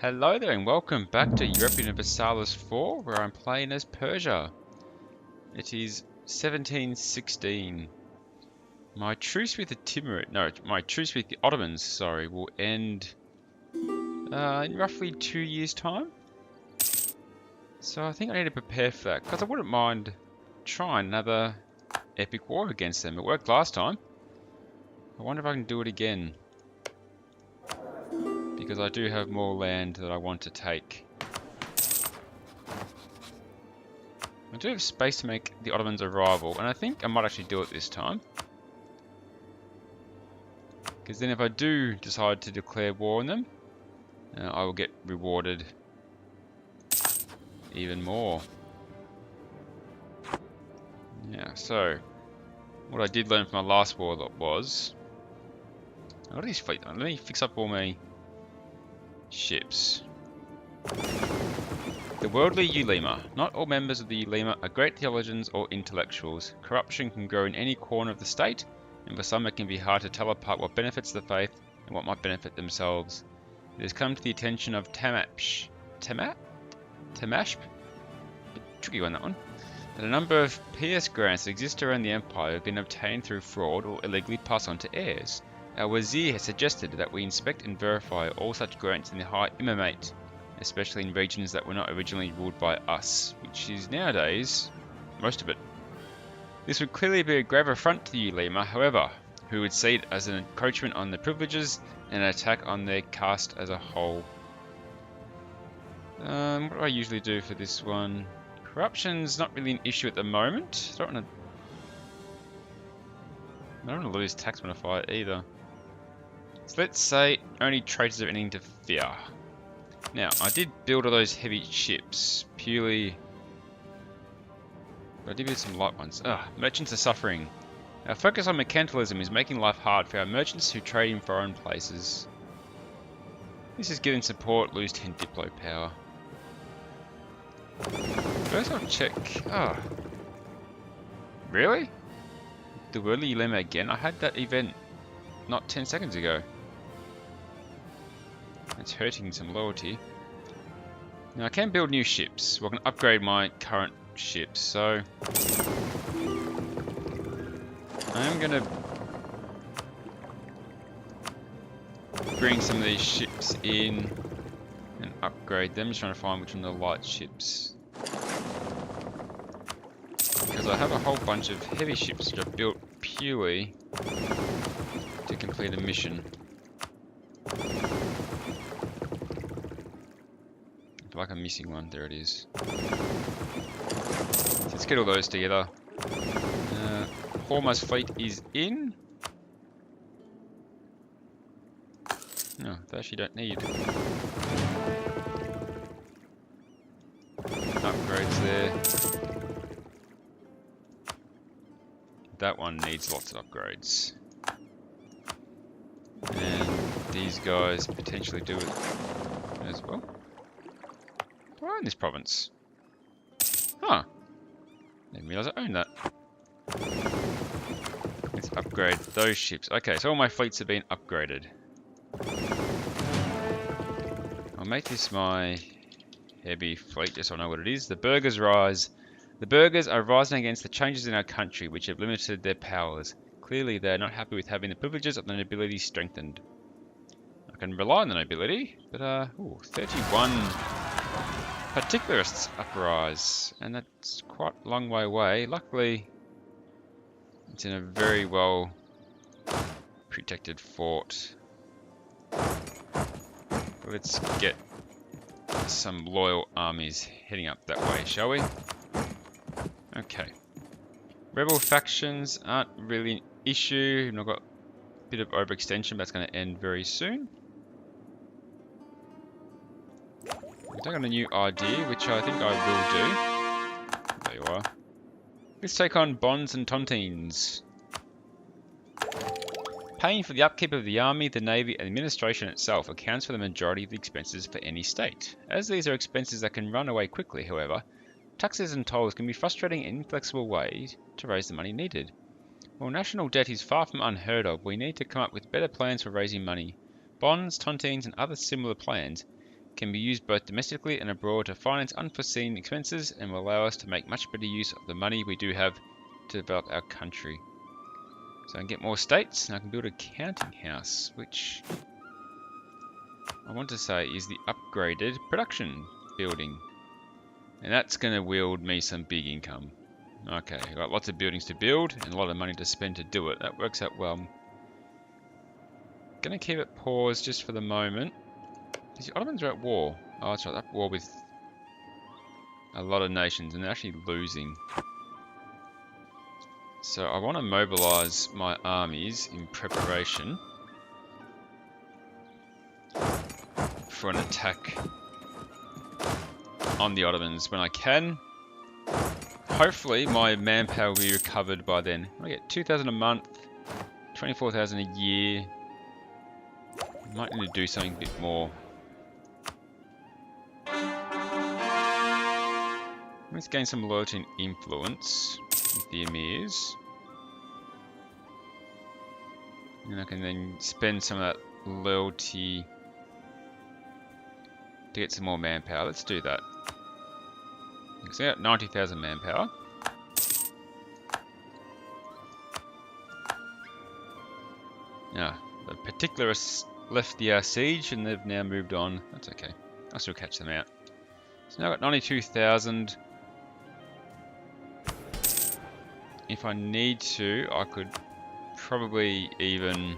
Hello there and welcome back to Europa Universalis 4, where I'm playing as Persia. It is 1716. My truce with the Ottomans, sorry, will end in roughly 2 years' time. So I think I need to prepare for that, because I wouldn't mind trying another epic war against them. It worked last time. I wonder if I can do it again, because I do have more land that I want to take. I do have space to make the Ottomans a rival, and I think I might actually do it this time. Because then if I do decide to declare war on them, I will get rewarded even more. Yeah, so what I did learn from my last war was... What are these fleet? Let me fix up all my ships. The worldly Ulema. Not all members of the Ulema are great theologians or intellectuals. Corruption can grow in any corner of the state, and for some it can be hard to tell apart what benefits the faith and what might benefit themselves. It has come to the attention of Tamashp? Tricky one, that one. That a number of PS grants that exist around the empire have been obtained through fraud or illegally passed on to heirs. Our Wazir has suggested that we inspect and verify all such grants in the High Imamate, especially in regions that were not originally ruled by us, which is nowadays most of it. This would clearly be a grave affront to the Ulema, however, who would see it as an encroachment on their privileges and an attack on their caste as a whole. What do I usually do for this one? Corruption's not really an issue at the moment. I don't want to lose tax when I fight either. So let's say only traitors of anything to fear. Now, I did build all those heavy ships purely... But I did build some light ones. Merchants are suffering. Our focus on mercantilism is making life hard for our merchants who trade in foreign places. This is giving support, lose 10 Diplo power. First I'll check... Really? The Worldly Ulema again? I had that event not 10 seconds ago. It's hurting some loyalty. Now I can build new ships. Well, I can upgrade my current ships, so... I am going to bring some of these ships in and upgrade them. Just trying to find which one are the light ships. Because I have a whole bunch of heavy ships that are built purely to complete a mission. I feel like I'm missing one. There it is. So let's get all those together. Hormuz's fleet is in. No, they actually don't need upgrades there. That one needs lots of upgrades. And these guys potentially do it as well. Do I own this province? Huh. Didn't realize I owned that. Let's upgrade those ships. Okay, so all my fleets have been upgraded. I'll make this my heavy fleet just so I know what it is. The burghers rise. The burghers are rising against the changes in our country which have limited their powers. Clearly they are not happy with having the privileges of the nobility strengthened. I can rely on the nobility, but 31 particularists uprise, and that's quite a long way away. Luckily, it's in a very well protected fort. Let's get some loyal armies heading up that way, shall we? Okay. Rebel factions aren't really an issue. I've got a bit of overextension, but that's going to end very soon. I've taken a new idea, which I think I will do. There you are. Let's take on bonds and tontines. Paying for the upkeep of the army, the navy, and administration itself accounts for the majority of the expenses for any state. As these are expenses that can run away quickly, however, taxes and tolls can be frustrating and inflexible ways to raise the money needed. While national debt is far from unheard of, we need to come up with better plans for raising money. Bonds, tontines, and other similar plans can be used both domestically and abroad to finance unforeseen expenses and will allow us to make much better use of the money we do have to develop our country. So I can get more states and I can build a counting house, which I want to say is the upgraded production building. And that's going to wield me some big income. Okay, I've got lots of buildings to build and a lot of money to spend to do it. That works out well. Gonna keep it paused just for the moment. Because the Ottomans are at war. Oh, that's right, they're at war with a lot of nations and they're actually losing. So I want to mobilize my armies in preparation for an attack on the Ottomans when I can. Hopefully my manpower will be recovered by then. I get 2,000 a month, 24,000 a year. Might need to do something a bit more. Let's gain some loyalty and influence with the emirs. And I can then spend some of that loyalty to get some more manpower. Let's do that. So I got 90,000 manpower. Now, the particularists left the siege and they've now moved on. That's okay. I'll still catch them out. So now I've got 92,000. If I need to, I could probably even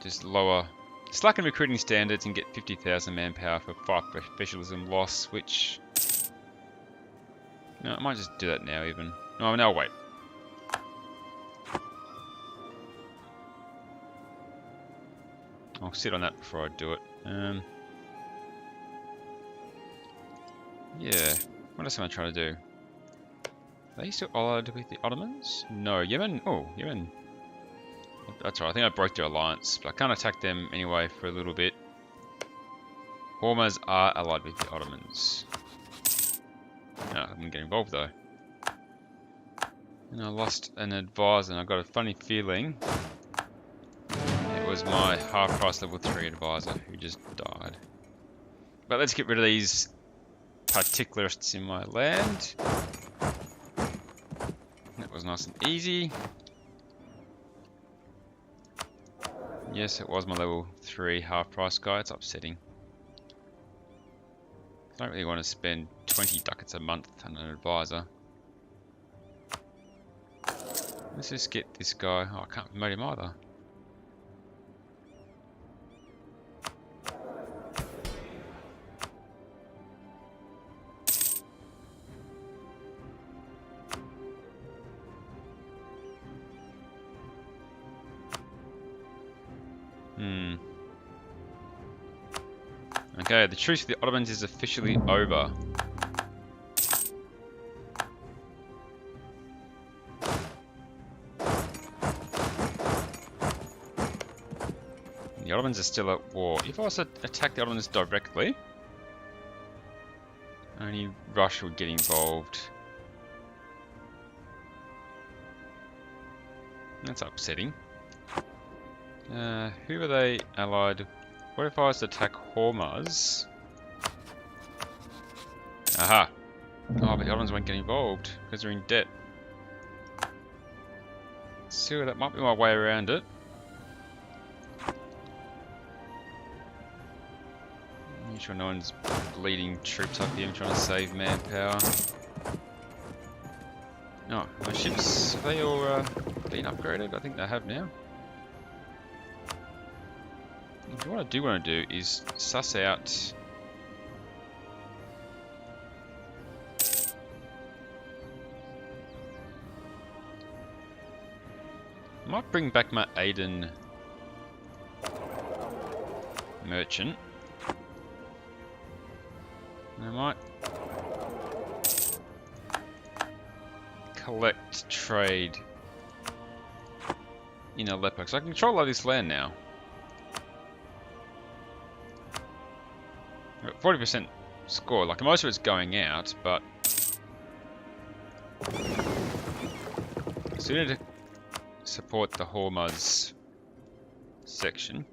just slacken recruiting standards and get 50,000 manpower for 5 professionalism loss, which... No, I might just do that now even. No, I'll wait. I'll sit on that before I do it. Yeah, what else am I trying to do? Are they still allied with the Ottomans? No, Yemen? Oh, Yemen. That's right, I think I broke their alliance, but I can't attack them anyway for a little bit. Hormuz are allied with the Ottomans. No, I didn't get involved though. And I lost an advisor, and I got a funny feeling it was my half-price level 3 advisor who just died. But let's get rid of these particularists in my land. That was nice and easy. Yes, it was my level 3 half-price guy. It's upsetting. I don't really want to spend 20 ducats a month on an advisor. Let's just get this guy. Oh, I can't promote him either. Okay, the truce with the Ottomans is officially over. The Ottomans are still at war. If I was to attack the Ottomans directly, only Russia would get involved. That's upsetting. Who are they allied? What if I was to attack Hormuz? Aha! Oh, but the Ottomans won't get involved because they're in debt. So that might be my way around it. Make sure no one's bleeding troops up here. I'm trying to save manpower. Oh, my ships, have they all been upgraded? I think they have now. What I do want to do is suss out I might bring back my Aden merchant. I might collect trade in Aleppo, because I can control a lot of this land now. 40% score, like most of it's going out, but I still need to support the Hormuz section.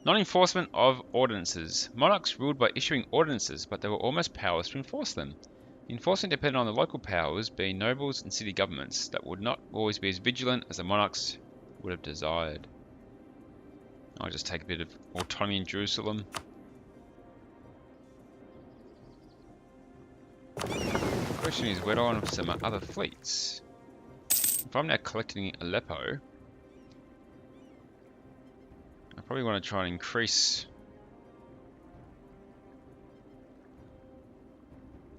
Non-enforcement of ordinances. Monarchs ruled by issuing ordinances, but they were almost powerless to enforce them. Enforcement depended on the local powers, being nobles and city governments, that would not always be as vigilant as the monarchs would have desired. I'll just take a bit of autonomy in Jerusalem. The question is, where do I want to send my other fleets? If I'm now collecting Aleppo, I probably want to try and increase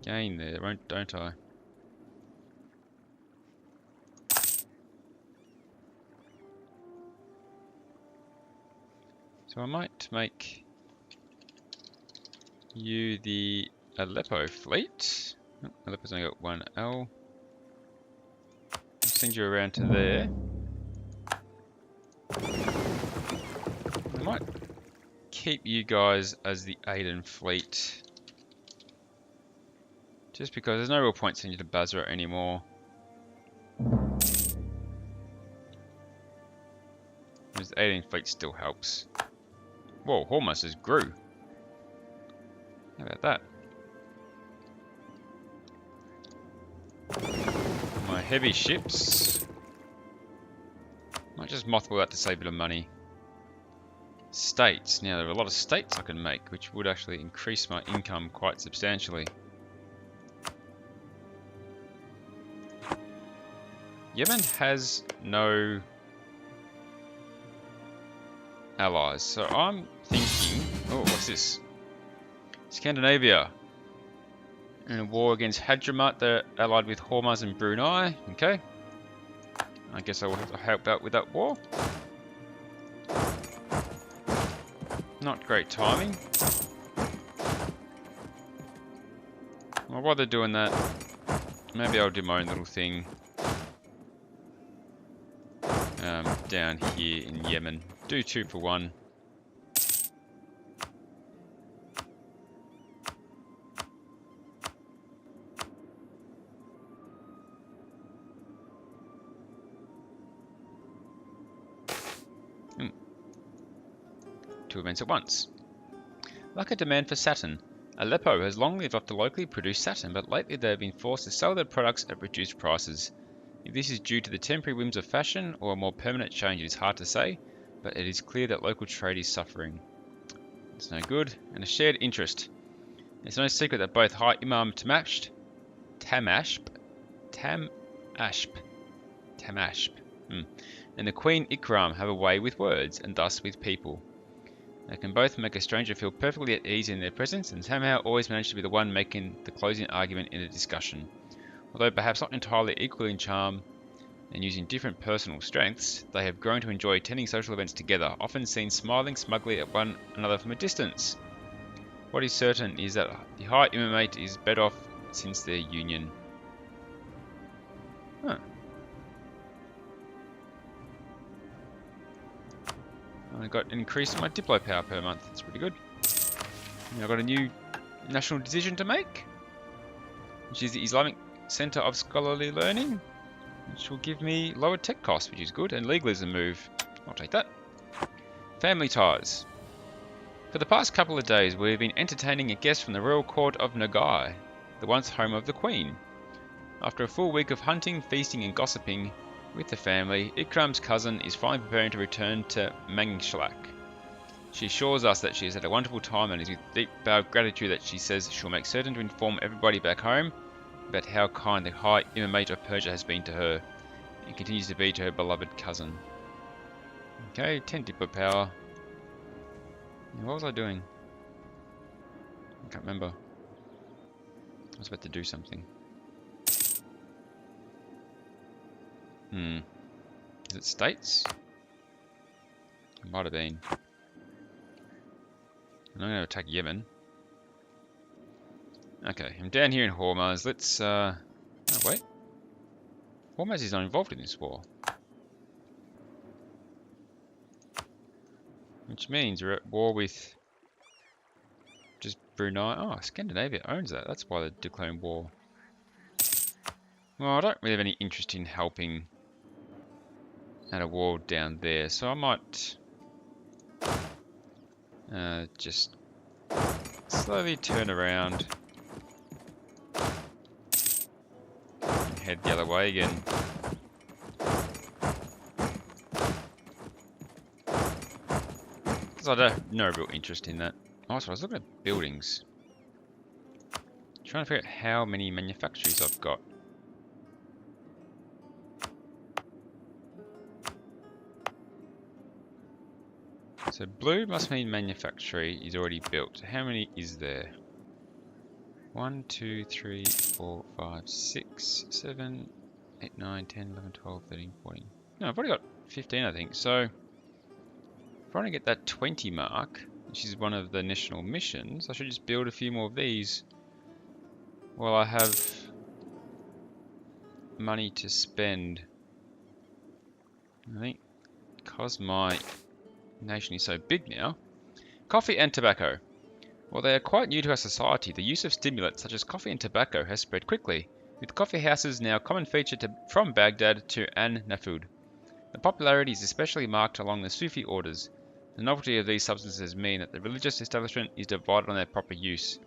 gain there, don't I? So I might make you the Aleppo fleet. Oh, Aleppo's only got one L. I'll send you around to there. I might keep you guys as the Aden fleet. Just because there's no real point sending you to Basra anymore. The Aden fleet still helps. Whoa, Hormuz has grew. How about that? My heavy ships. Might just mothball that to save a bit of money. States. Now there are a lot of states I can make, which would actually increase my income quite substantially. Yemen has no allies, so I'm thinking, oh, what's this? Scandinavia. In a war against Hadramaut, they're allied with Hormuz and Brunei. Okay. I guess I will have to help out with that war. Not great timing. Well, while they're doing that, maybe I'll do my own little thing down here in Yemen. Do 2 for 1. Two events at once. Like a demand for satin. Aleppo has long lived off the locally produced satin, but lately they have been forced to sell their products at reduced prices. If this is due to the temporary whims of fashion or a more permanent change, it is hard to say, but it is clear that local trade is suffering. It's no good, and a shared interest. It's no secret that both High Imam Tamashp, and the Queen Ikram have a way with words, and thus with people. They can both make a stranger feel perfectly at ease in their presence, and somehow always manage to be the one making the closing argument in a discussion. Although perhaps not entirely equal in charm and using different personal strengths, they have grown to enjoy attending social events together, often seen smiling smugly at one another from a distance. What is certain is that the High Imamate is better off since their union. Huh. I got an increase in my Diplo power per month. That's pretty good. And I've got a new national decision to make, which is the Islamic Center of Scholarly Learning, which will give me lower tech costs, which is good, and legalism move. I'll take that. Family ties. For the past couple of days, we've been entertaining a guest from the royal court of Nagai, the once home of the Queen. After a full week of hunting, feasting, and gossiping with the family, Ikram's cousin is finally preparing to return to Mangshalak. She assures us that she has had a wonderful time and is with deep bow of gratitude that she says she'll make certain to inform everybody back home about how kind the High Imamate of Persia has been to her, and continues to be to her beloved cousin. Okay, 10 Diplo power. What was I doing? I can't remember. I was about to do something. Is it states? It might have been. I'm going to attack Yemen. Okay, I'm down here in Hormuz. Let's, oh wait. Hormuz is not involved in this war. Which means we're at war with just Brunei. Oh, Scandinavia owns that. That's why they're declaring war. Well, I don't really have any interest in helping at a war down there, so I might Just slowly turn around and head the other way again. Because I don't have no real interest in that. Oh, so I was looking at buildings. Trying to figure out how many manufactories I've got. So blue must mean manufactory is already built. How many is there? 1, 2, 3, 4, 5, 6, 7, 8, 9, 10, 11, 12, 13, 14. No, I've already got 15, I think. So if I want to get that 20 mark, which is one of the national missions, I should just build a few more of these while I have money to spend. I think because my nation is so big now. Coffee and tobacco. While they are quite new to our society, the use of stimulants such as coffee and tobacco has spread quickly, with coffee houses now a common feature from Baghdad to An Nafud. The popularity is especially marked along the Sufi orders. The novelty of these substances mean that the religious establishment is divided on their proper use.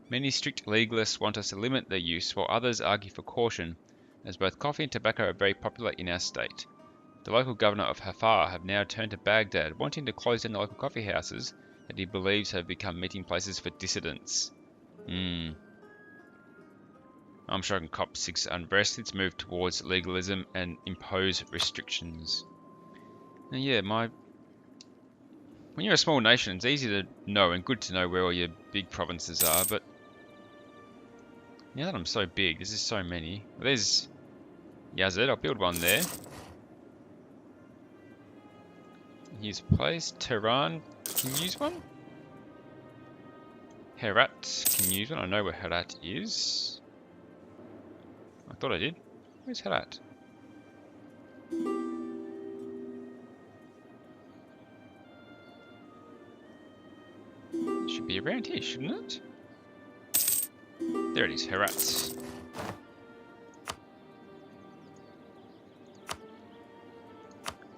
Many strict legalists want us to limit their use, while others argue for caution, as both coffee and tobacco are very popular in our state. The local governor of Hafar have now turned to Baghdad, wanting to close down the local coffee houses that he believes have become meeting places for dissidents. I'm sure I can cop 6 unrest. Let's move towards legalism and impose restrictions. And yeah, when you're a small nation, it's easy to know and good to know where all your big provinces are, but now that I'm so big, there's just so many. Well, there's Yazid, I'll build one there. Use place. Tehran can use one. Herat can use one. I know where Herat is. I thought I did. Where's Herat? It should be around here, shouldn't it? There it is, Herat.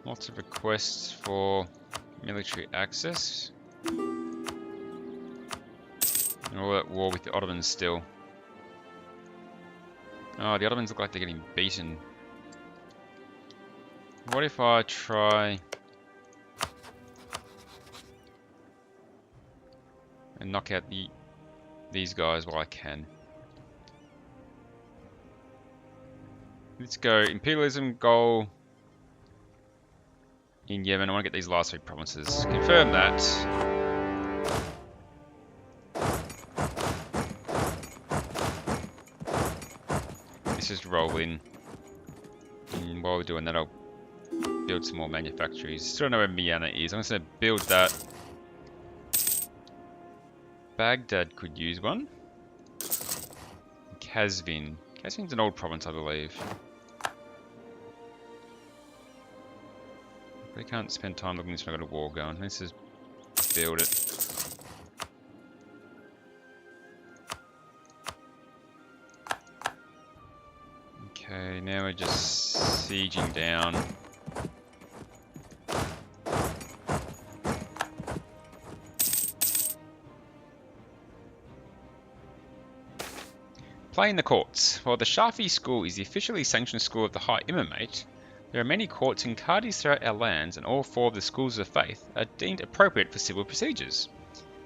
Lots of requests for military access. And all that war with the Ottomans still. Oh, the Ottomans look like they're getting beaten. What if I try and knock out these guys while I can? Let's go imperialism goal in Yemen. I want to get these last 3 provinces. Confirm that. Let's just roll in. And while we're doing that, I'll build some more manufactories. Still don't know where Miana is. I'm just going to build that. Baghdad could use one. Kazvin. Kazvin's an old province, I believe. We can't spend time looking at this when I've got a war going. Let's just build it. Okay, now we're just sieging down. Play in the courts. While the Shafi school is the officially sanctioned school of the High Imamate, there are many courts and qadis throughout our lands, and all 4 of the schools of faith are deemed appropriate for civil procedures.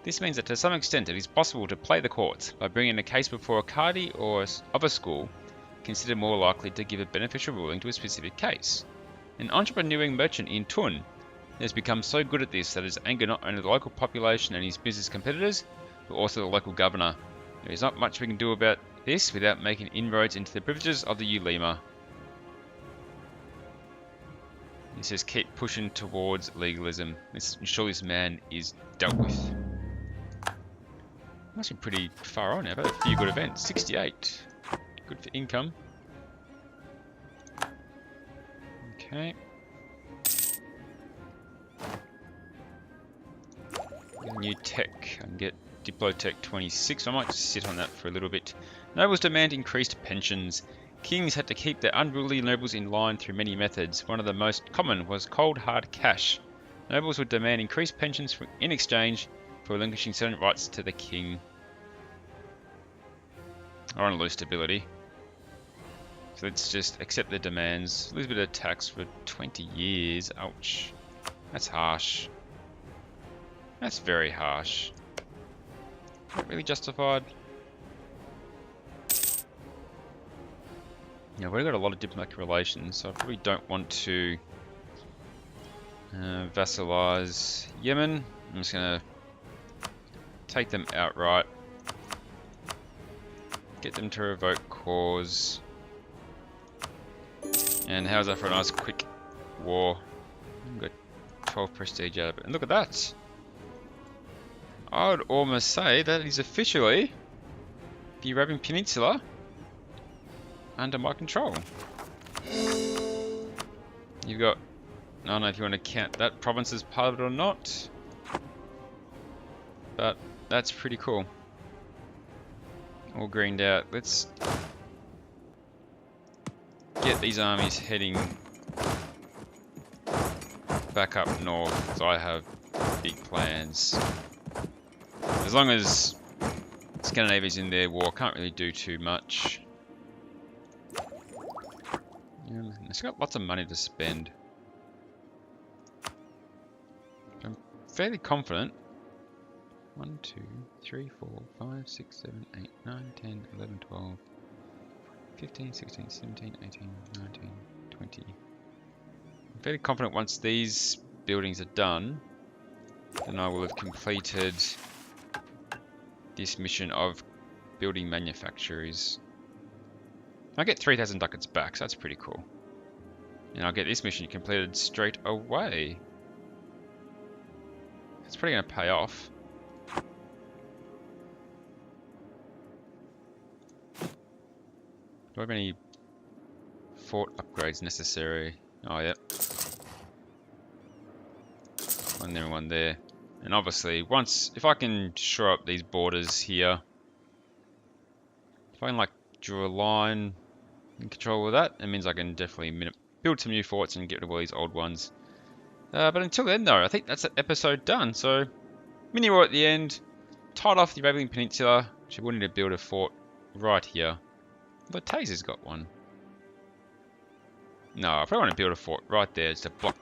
This means that to some extent it is possible to play the courts by bringing a case before a qadi or of a school considered more likely to give a beneficial ruling to a specific case. An entrepreneuring merchant in Tun has become so good at this that it has angered not only the local population and his business competitors, but also the local governor. There is not much we can do about this without making inroads into the privileges of the ulema. He says keep pushing towards legalism. Let's ensure this man is dealt with. Must be pretty far on now. I've had a few good events. 68. Good for income. Okay. New tech. I can get Diplotech 26. I might just sit on that for a little bit. Nobles demand increased pensions. Kings had to keep their unruly nobles in line through many methods. One of the most common was cold hard cash. Nobles would demand increased pensions in exchange for relinquishing certain rights to the king. I want to lose stability. So let's just accept the demands. Lose a bit of tax for 20 years. Ouch. That's harsh. That's very harsh. Not really justified. Yeah, we've got a lot of diplomatic relations, so I probably don't want to vassalize Yemen. I'm just going to take them outright. Get them to revoke cause. And how's that for a nice quick war? We've got 12 prestige out of it. And look at that! I would almost say that is officially the Arabian Peninsula under my control. You've got, I don't know if you want to count that province as part of it or not, but that's pretty cool. All greened out. Let's get these armies heading back up north, so I have big plans. As long as Scandinavia's in their war, can't really do too much. It's got lots of money to spend. I'm fairly confident. 1, 2, 3, 4, 5, 6, 7, 8, 9, 10, 11, 12, 15, 16, 17, 18, 19, 20. I'm fairly confident once these buildings are done, then I will have completed this mission of building manufacturers. I get 3,000 ducats back, so that's pretty cool. And I'll get this mission completed straight away. It's probably going to pay off. Do I have any fort upgrades necessary? Oh, yep. One there and one there. And obviously, if I can shore up these borders here, if I can like draw a line and control of that, it means I can definitely build some new forts and get rid of all these old ones. But until then though, I think that's an episode done. So, mini war at the end, tied off the Arabian Peninsula, which we wanted to build a fort right here. But Taser's got one. No, I probably want to build a fort right there just to block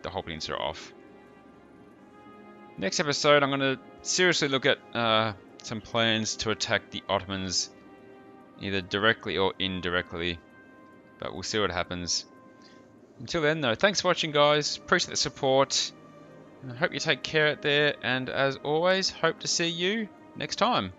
the whole peninsula off. Next episode, I'm going to seriously look at some plans to attack the Ottomans, either directly or indirectly, but we'll see what happens. Until then, though, thanks for watching, guys. Appreciate the support. I hope you take care out there, and as always, hope to see you next time.